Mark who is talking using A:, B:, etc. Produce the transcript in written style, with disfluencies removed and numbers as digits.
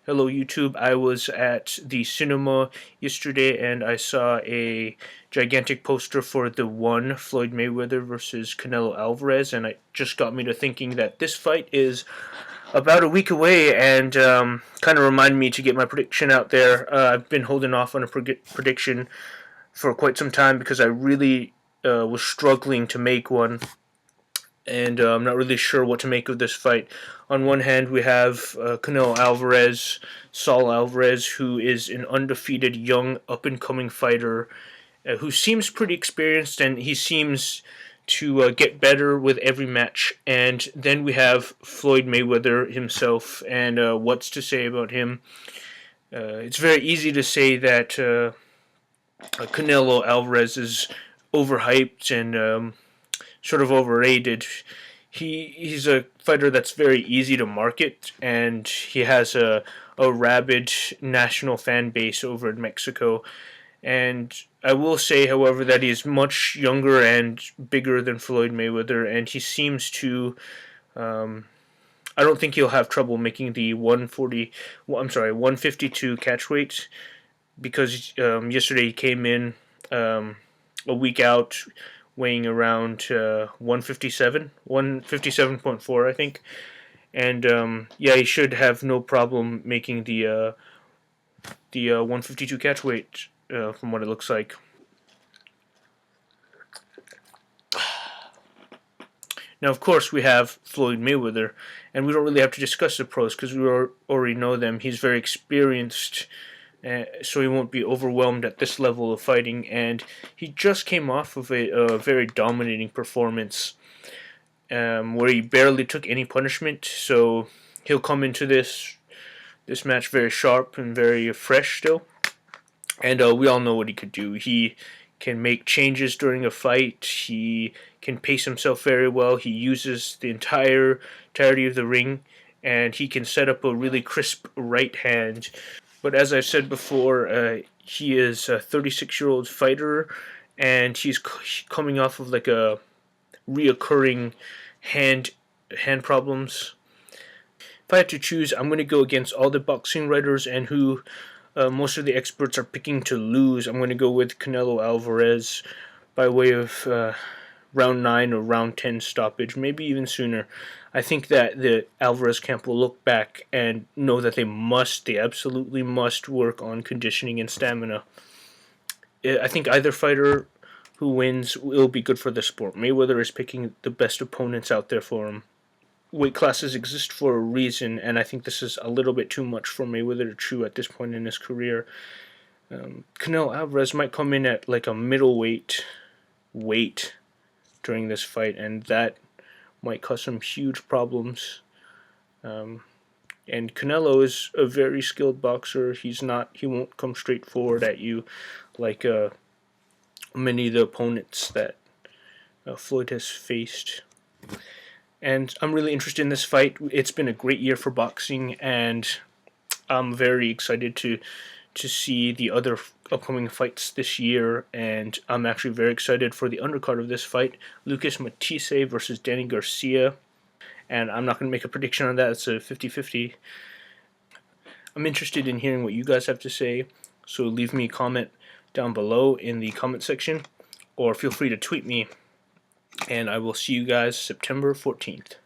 A: Hello YouTube, I was at the cinema yesterday and I saw a gigantic poster for the one Floyd Mayweather versus Canelo Alvarez, and it just got me to thinking that this fight is about a week away, and kind of reminded me to get my prediction out there. I've been holding off on a prediction for quite some time because I really was struggling to make one, and I'm not really sure what to make of this fight. On one hand, we have Canelo Alvarez, Saul Alvarez, who is an undefeated young up-and-coming fighter who seems pretty experienced, and he seems to get better with every match. And then we have Floyd Mayweather himself, and what's to say about him? It's very easy to say that Canelo Alvarez is overhyped and sort of overrated. He's a fighter that's very easy to market, and he has a rabid national fan base over in Mexico. And I will say, however, that he is much younger and bigger than Floyd Mayweather, and he seems to. I don't think he'll have trouble making the 152 catch weight, because yesterday he came in a week out weighing around 157, 157.4, I think. And yeah, he should have no problem making the 152 catch weight from what it looks like. Now, of course, we have Floyd Mayweather, and we don't really have to discuss the pros because we already know them. He's very experienced, so he won't be overwhelmed at this level of fighting, and he just came off of a very dominating performance where he barely took any punishment, so he'll come into this match very sharp and very fresh still, and we all know what he could do. He can make changes during a fight. He can pace himself very well. He uses the entirety of the ring, and he can set up a really crisp right hand. But as I've said before, he is a 36-year-old fighter, and he's coming off of like a reoccurring hand problems. If I had to choose, I'm going to go against all the boxing writers and who most of the experts are picking to lose. I'm going to go with Canelo Alvarez by way of round 9 or round 10 stoppage, maybe even sooner. I think that the Alvarez camp will look back and know that they absolutely must work on conditioning and stamina. I think either fighter who wins will be good for the sport. Mayweather is picking the best opponents out there for him. Weight classes exist for a reason, and I think this is a little bit too much for Mayweather to chew at this point in his career. Canelo Alvarez might come in at like a middleweight weight during this fight, and that might cause some huge problems. And Canelo is a very skilled boxer. He won't come straight forward at you like many of the opponents that Floyd has faced. And I'm really interested in this fight. It's been a great year for boxing, and I'm very excited to see the other upcoming fights this year. And I'm actually very excited for the undercard of this fight, Lucas Matisse versus Danny Garcia. And I'm not going to make a prediction on that. It's a 50-50. I'm interested in hearing what you guys have to say, so leave me a comment down below in the comment section, or feel free to tweet me. And I will see you guys September 14th.